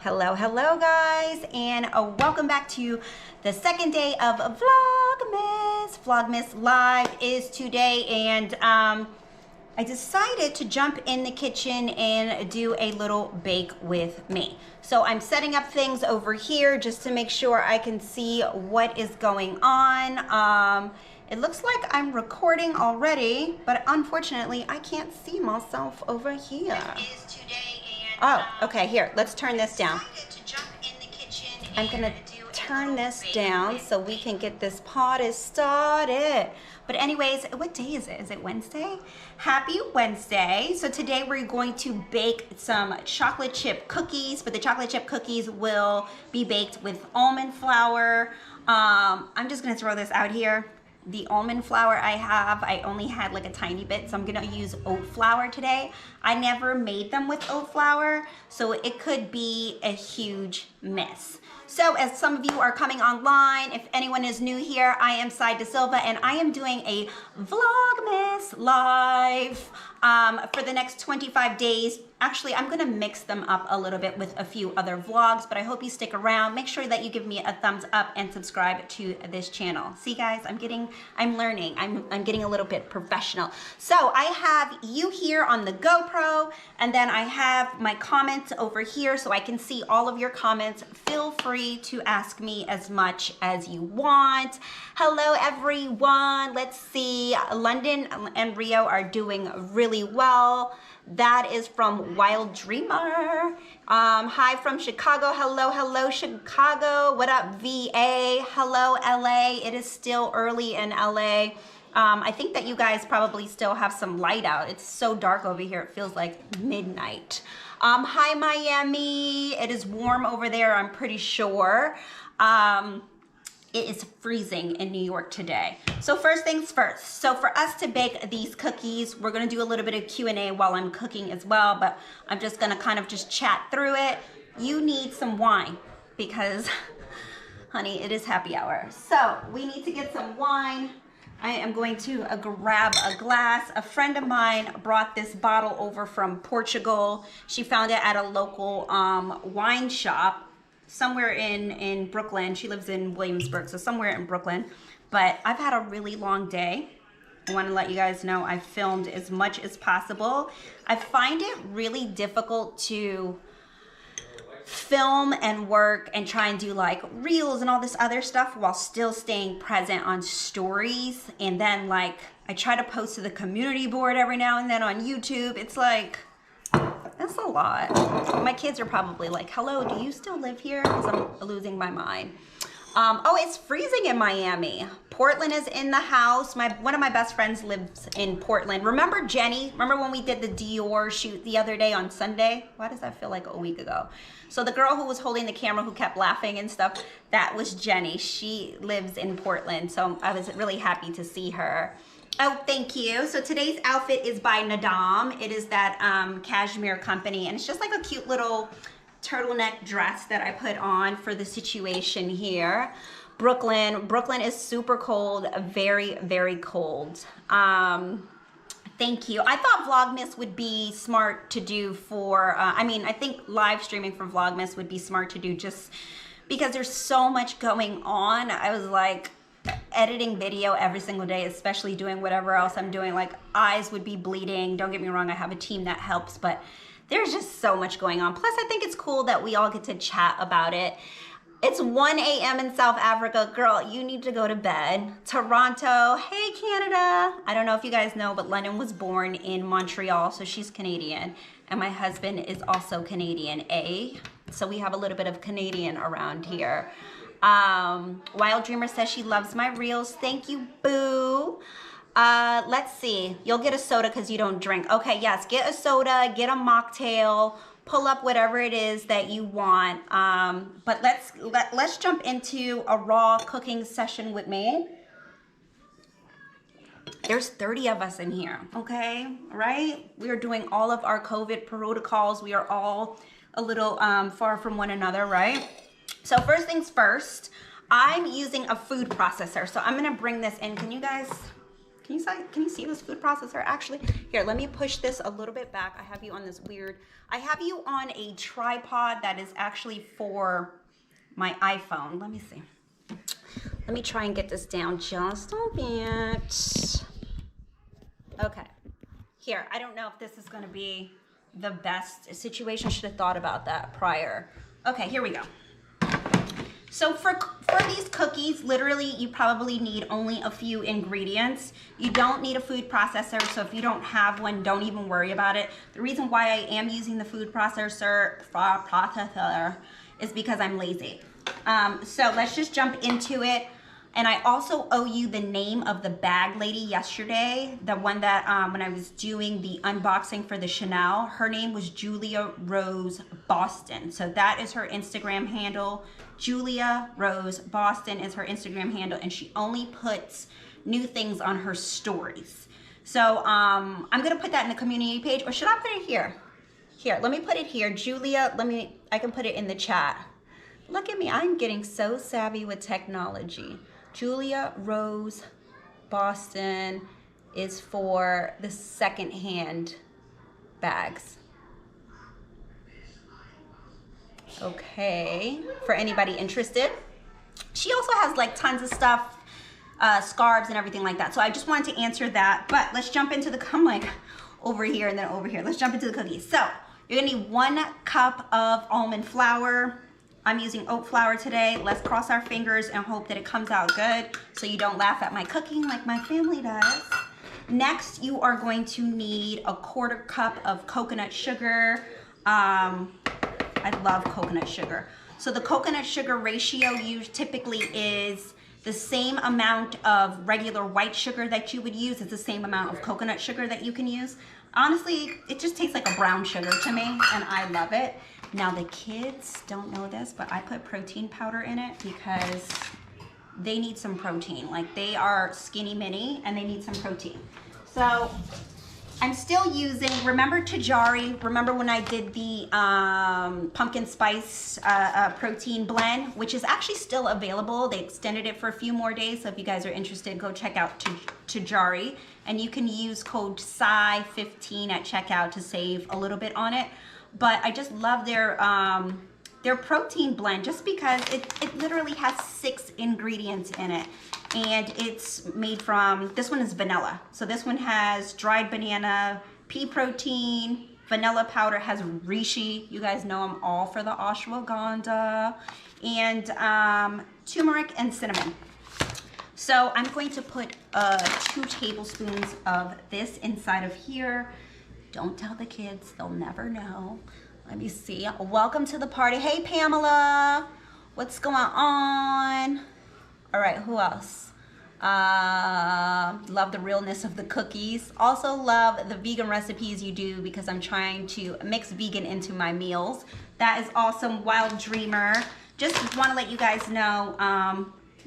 Hello, hello guys, and welcome back to the second day of Vlogmas. Vlogmas Live is today, and I decided to jump in the kitchen and do a little bake with me. So I'm setting up things over here just to make sure I can see what is going on. It looks like I'm recording already, but unfortunately I can't see myself over here. Oh, okay, here, let's turn this down. I'm gonna turn this down so we can get this party started. But anyways, what day is it? Is it Wednesday? Happy Wednesday. So today we're going to bake some chocolate chip cookies, but the chocolate chip cookies will be baked with almond flour. I'm just gonna throw this out here. The almond flour I only had like a tiny bit, so I'm gonna use oat flour today. I never made them with oat flour, so it could be a huge mess. So as some of you are coming online, if anyone is new here, I am Silva, and I am doing a Vlogmas Live for the next 25 days. Actually, I'm gonna mix them up a little bit with a few other vlogs, but I hope you stick around. Make sure that you give me a thumbs up and subscribe to this channel. See guys, I'm learning. I'm getting a little bit professional. So I have you here on the GoPro, and then I have my comments over here so I can see all of your comments. Feel free to ask me as much as you want. Hello everyone. Let's see, London and Rio are doing really well. That is from Wild Dreamer. Hi from Chicago. Hello, hello, Chicago. What up, VA? Hello, LA. It is still early in LA. I think that you guys probably still have some light out. It's so dark over here. It feels like midnight. Hi, Miami. It is warm over there, I'm pretty sure. It is freezing in New York today. So first things first. So for us to bake these cookies, we're gonna do a little bit of Q&A while I'm cooking as well, but I'm just gonna kind of just chat through it. You need some wine because, honey, it is happy hour. So we need to get some wine. I am going to grab a glass. A friend of mine brought this bottle over from Portugal. She found it at a local wine shop somewhere in Brooklyn. She lives in Williamsburg, so somewhere in Brooklyn. But I've had a really long day. I want to let you guys know I filmed as much as possible. I find it really difficult to film and work and try and do like reels and all this other stuff while still staying present on stories. And then like I try to post to the community board every now and then on YouTube. It's like, that's a lot. My kids are probably like, hello, do you still live here? Because I'm losing my mind. Oh, it's freezing in Miami. Portland is in the house. One of my best friends lives in Portland. Remember Jenny? Remember when we did the Dior shoot the other day on Sunday? Why does that feel like a week ago? So the girl who was holding the camera who kept laughing and stuff, that was Jenny. She lives in Portland, so I was really happy to see her. Oh, thank you. So today's outfit is by Nadam. It is that cashmere company, and it's just like a cute little turtleneck dress that I put on for the situation here. Brooklyn is super cold, very, very cold. Thank you. I thought Vlogmas would be smart to do for, I think live streaming for Vlogmas would be smart to do just because there's so much going on. I was like, editing video every single day, especially doing whatever else I'm doing, like eyes would be bleeding. Don't get me wrong, I have a team that helps, but there's just so much going on. Plus, I think it's cool that we all get to chat about it. It's 1 a.m. in South Africa. Girl, you need to go to bed. Toronto, hey Canada. I don't know if you guys know, but London was born in Montreal, so she's Canadian. And my husband is also Canadian, so we have a little bit of Canadian around here. Wild Dreamer says she loves my reels. Thank you, boo. Let's see. You'll get a soda because you don't drink. Okay, yes, get a soda, get a mocktail, pull up whatever it is that you want. But let's jump into a raw cooking session with me. There's 30 of us in here, okay? Right? We are doing all of our COVID protocols. We are all a little far from one another, right? So first things first, I'm using a food processor. So I'm gonna bring this in. Can you guys Can you see this food processor? Actually, here, let me push this a little bit back. I have you on this weird, I have you on a tripod that is actually for my iPhone. Let me see. Let me try and get this down just a bit. Okay. Here, I don't know if this is going to be the best situation. Should have thought about that prior. Okay, here we go. So for these cookies, literally, you probably need only a few ingredients. You don't need a food processor, so if you don't have one, don't even worry about it. The reason why I am using the food processor is because I'm lazy. So let's just jump into it. And I also owe you the name of the bag lady yesterday, the one that when I was doing the unboxing for the Chanel, her name was Julia Rose Boston. So that is her Instagram handle. Julia Rose Boston is her Instagram handle, and she only puts new things on her stories. So I'm gonna put that in the community page, or should I put it here? Here, let me put it here. Julia, I can put it in the chat. Look at me, I'm getting so savvy with technology. Julia Rose Boston is for the secondhand bags. Okay, for anybody interested. She also has like tons of stuff, scarves and everything like that. So I just wanted to answer that, but let's jump into the, I'm like over here and then over here. Let's jump into the cookies. So you're gonna need 1 cup of almond flour. I'm using oat flour today. Let's cross our fingers and hope that it comes out good so you don't laugh at my cooking like my family does. Next, you are going to need a 1/4 cup of coconut sugar. I love coconut sugar. So the coconut sugar ratio typically is the same amount of regular white sugar that you would use. It's the same amount of coconut sugar that you can use. Honestly, it just tastes like a brown sugar to me, and I love it. Now the kids don't know this, but I put protein powder in it because they need some protein. Like, they are skinny mini and they need some protein. So I'm still using, remember Tajari? Remember when I did the pumpkin spice protein blend, which is actually still available. They extended it for a few more days. So if you guys are interested, go check out Tajari. And you can use code SCI15 at checkout to save a little bit on it. But I just love their protein blend just because it literally has 6 ingredients in it. And it's made from, this one is vanilla. So this one has dried banana, pea protein, vanilla powder, has reishi. You guys know I'm all for the ashwagandha. And turmeric and cinnamon. So I'm going to put 2 tablespoons of this inside of here. Don't tell the kids, they'll never know. Let me see. Welcome to the party. Hey, Pamela. What's going on? All right, who else? Love the realness of the cookies. Also love the vegan recipes you do because I'm trying to mix vegan into my meals. That is awesome. Wild Dreamer. Just want to let you guys know,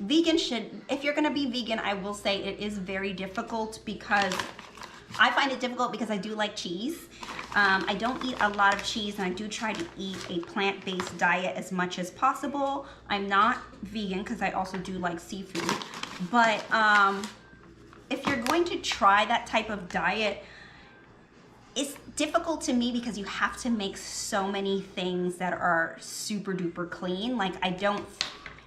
vegan if you're going to be vegan, I will say it is very difficult because I find it difficult because I do like cheese. I don't eat a lot of cheese, and I do try to eat a plant-based diet as much as possible. I'm not vegan because I also do like seafood. But if you're going to try that type of diet, it's difficult to me because you have to make so many things that are super duper clean. Like,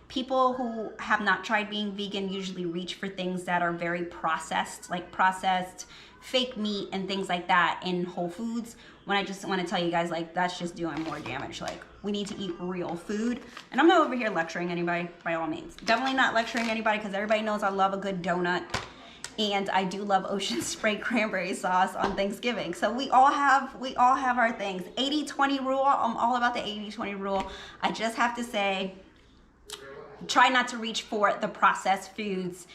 people who have not tried being vegan usually reach for things that are very processed, like processed fake meat and things like that in Whole Foods, when I just want to tell you guys, like, that's just doing more damage. Like, we need to eat real food. And I'm not over here lecturing anybody, by all means. Definitely not lecturing anybody because everybody knows I love a good donut. And I do love ocean spray cranberry sauce on Thanksgiving. So we all have our things. 80-20 rule, I'm all about the 80-20 rule. I just have to say, try not to reach for the processed foods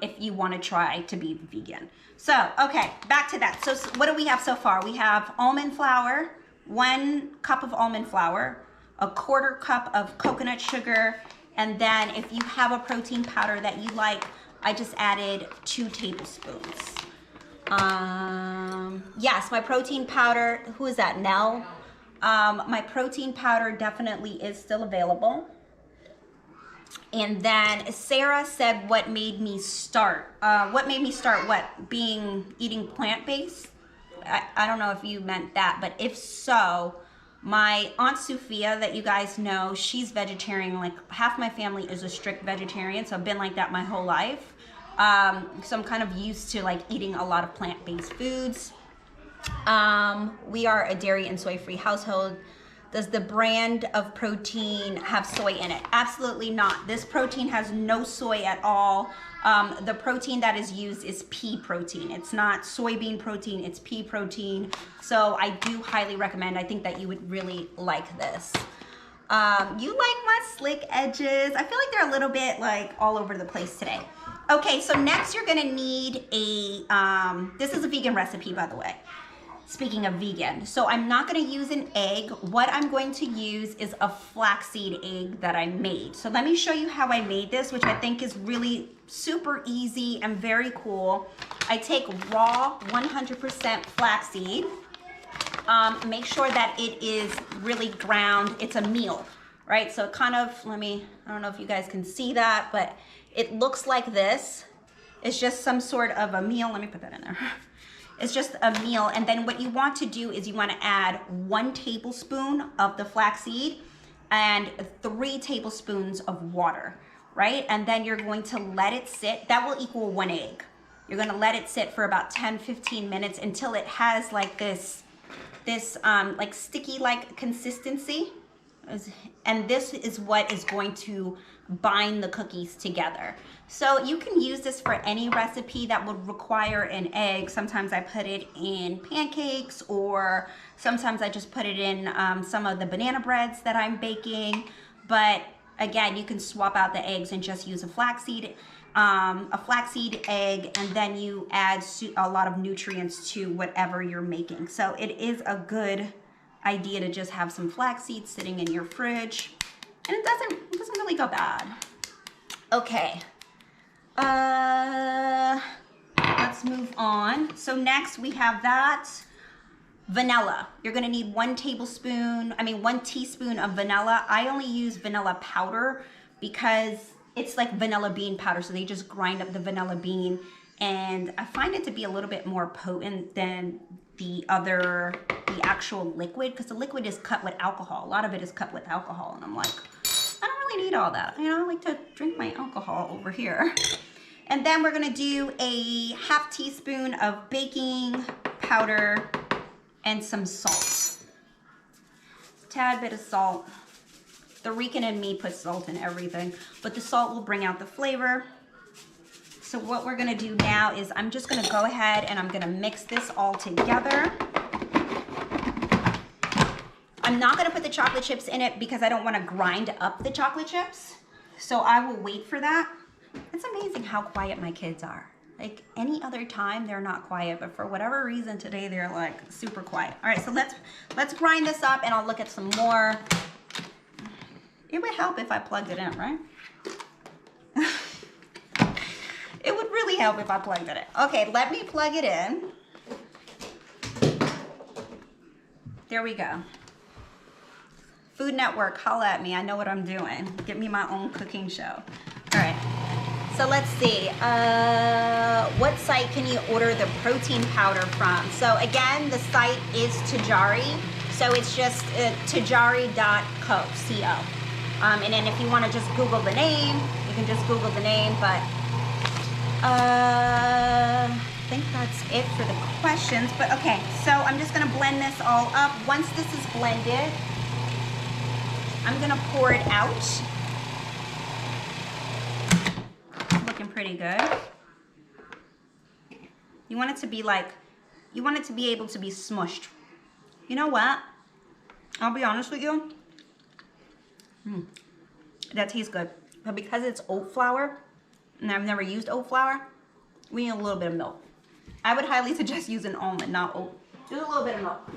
if you want to try to be vegan. So, okay, back to that. So what do we have so far? We have almond flour, 1 cup of almond flour, a 1/4 cup of coconut sugar, and then if you have a protein powder that you like, I just added 2 tablespoons. Yes, my protein powder, who is that, Nell? My protein powder definitely is still available. And then Sarah said what made me start. Eating plant-based? I don't know if you meant that, but if so, my Aunt Sophia that you guys know, she's vegetarian. Like half my family is a strict vegetarian, so I've been like that my whole life. So I'm kind of used to like eating a lot of plant-based foods. We are a dairy and soy-free household. Does the brand of protein have soy in it? Absolutely not. This protein has no soy at all. The protein that is used is pea protein. It's not soybean protein, it's pea protein. So I do highly recommend. I think that you would really like this. You like my slick edges? I feel like they're a little bit like all over the place today. Okay, so next you're gonna need this is a vegan recipe, by the way. Speaking of vegan, so I'm not gonna use an egg. What I'm going to use is a flaxseed egg that I made. So let me show you how I made this, which I think is really super easy and very cool. I take raw 100% flaxseed. Make sure that it is really ground. It's a meal, right? So kind of, I don't know if you guys can see that, but it looks like this. It's just some sort of a meal. Let me put that in there. It's just a meal, and then what you want to do is you want to add 1 tablespoon of the flaxseed and 3 tablespoons of water, right? And then you're going to let it sit. That will equal 1 egg. You're going to let it sit for about 10-15 minutes until it has like this like sticky like consistency. And this is what is going to bind the cookies together. So you can use this for any recipe that would require an egg. Sometimes I put it in pancakes, or sometimes I just put it in some of the banana breads that I'm baking. But again, you can swap out the eggs and just use a flaxseed egg, and then you add a lot of nutrients to whatever you're making. So it is a good idea to just have some flaxseed sitting in your fridge, and it doesn't really go bad. Okay, let's move on. So next we have that vanilla. You're gonna need 1 teaspoon of vanilla. I only use vanilla powder because it's like vanilla bean powder, so they just grind up the vanilla bean, and I find it to be a little bit more potent than the actual liquid, because the liquid is cut with alcohol. A lot of it is cut with alcohol, and I'm like, I don't really need all that. You know, I like to drink my alcohol over here. And then we're gonna do a 1/2 teaspoon of baking powder and some salt. Tad bit of salt. The Rican in me puts salt in everything, but the salt will bring out the flavor. So what we're gonna do now is I'm just gonna go ahead and I'm gonna mix this all together. I'm not gonna put the chocolate chips in it because I don't wanna grind up the chocolate chips. So I will wait for that. It's amazing how quiet my kids are. Like any other time, they're not quiet, but for whatever reason today, they're like super quiet. All right, so let's grind this up and I'll look at some more. It would help if I plugged it in, right? It would really help if I plugged it in. Okay, let me plug it in. There we go. Food Network, holla at me. I know what I'm doing. Give me my own cooking show. All right, so let's see. What site can you order the protein powder from? So again, the site is Tajari. So it's just tajari.co, C-O. And then if you want to just Google the name, you can just Google the name, but I think that's it for the questions. But okay, so I'm just gonna blend this all up. Once this is blended, I'm gonna pour it out. It's looking pretty good. You want it to be like, you want it to be able to be smushed. You know what? I'll be honest with you. That tastes good. But because it's oat flour, and I've never used oat flour, we need a little bit of milk. I would highly suggest using almond, not oat. Just a little bit of milk.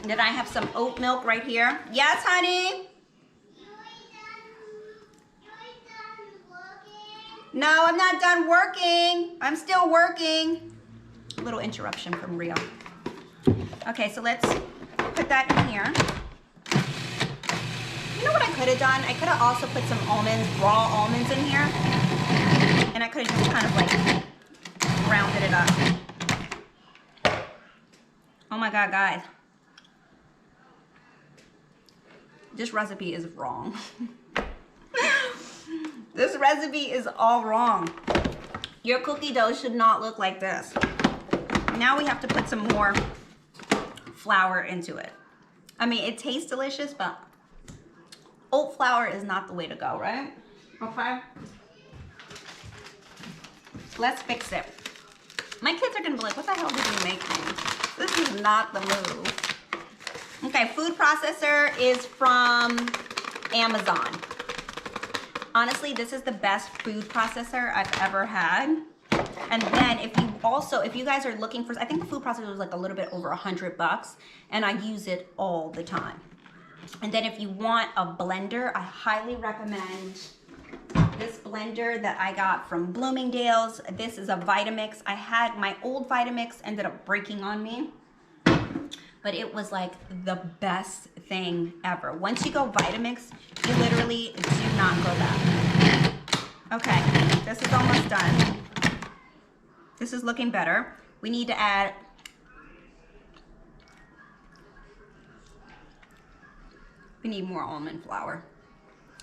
And then I have some oat milk right here. Yes, honey? No, I'm not done working. I'm still working. A little interruption from Rio. Okay, so let's put put that in here. You know what I could have done? I could have also put some almonds, raw almonds in here. And I could have just kind of like rounded it up. Oh my God, guys. This recipe is wrong. This recipe is all wrong. Your cookie dough should not look like this. Now we have to put some more flour into it. I mean, it tastes delicious, but oat flour is not the way to go, right? Okay. Let's fix it. My kids are gonna be like, what the hell did you make me? This is not the move. Okay, food processor is from Amazon. Honestly, this is the best food processor I've ever had. And then if you guys are looking for, I think the food processor was like a little bit over $100 and I use it all the time. And then if you want a blender, I highly recommend this blender that I got from Bloomingdale's. This is a Vitamix. I had my old Vitamix ended up breaking on me, but it was like the best thing ever. Once you go Vitamix, you literally do not go back. Okay, this is almost done. This is looking better. We need to add we need more almond flour.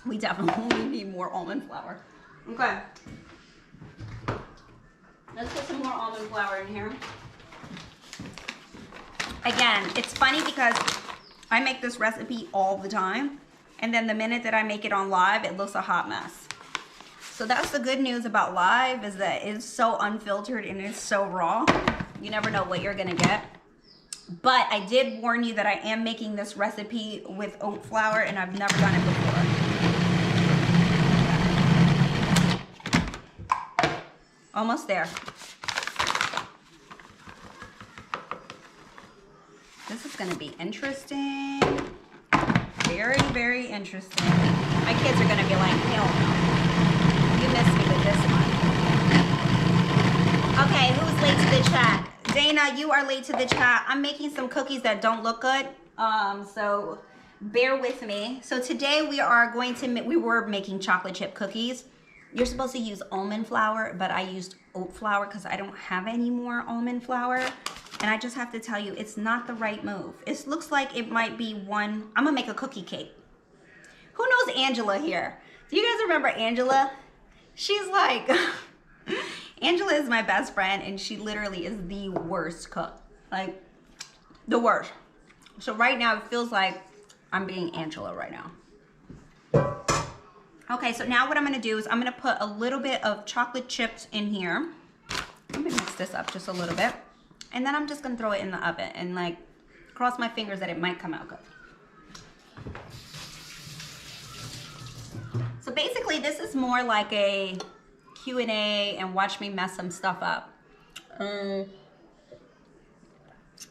We definitely need more almond flour. Okay. Let's put some more almond flour in here. Again, it's funny because I make this recipe all the time, and then the minute that I make it on live, it looks a hot mess. So that's the good news about live, is that it's so unfiltered and it's so raw. You never know what you're gonna get. But I did warn you that I am making this recipe with oat flour, and I've never done it before. Almost there. This is gonna be interesting. Very, very interesting. My kids are gonna be like, hell no. You missed me with this one. Okay, who's late to the chat? Dana, you are late to the chat. I'm making some cookies that don't look good. So bear with me. So today we were making chocolate chip cookies. You're supposed to use almond flour, but I used oat flour because I don't have any more almond flour. And I just have to tell you, it's not the right move. It looks like it might be one. I'm gonna make a cookie cake. Who knows Angela here? Do you guys remember Angela? She's like, Angela is my best friend, and she literally is the worst cook. Like, the worst. So right now, it feels like I'm being Angela right now. Okay, so now what I'm gonna do is I'm gonna put a little bit of chocolate chips in here. Let me mix this up just a little bit. And then I'm just gonna throw it in the oven and like cross my fingers that it might come out good. So basically this is more like a Q&A and watch me mess some stuff up. Okay,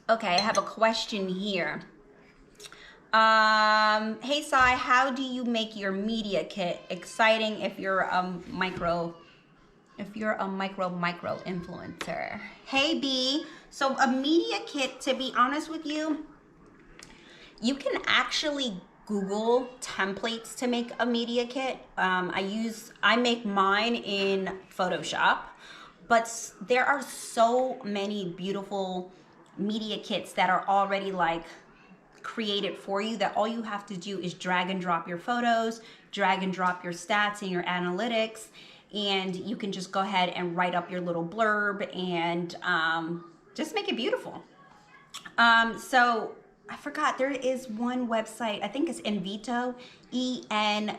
I have a question here. Hey Sai, how do you make your media kit exciting if you're a micro influencer? Hey B, so a media kit, to be honest with you, you can actually Google templates to make a media kit. I make mine in Photoshop, but there are so many beautiful media kits that are already like created for you that all you have to do is drag and drop your photos, drag and drop your stats and your analytics, and you can just go ahead and write up your little blurb and just make it beautiful. So I forgot, there is one website, I think it's Enveto, E-N-V-E-T-O.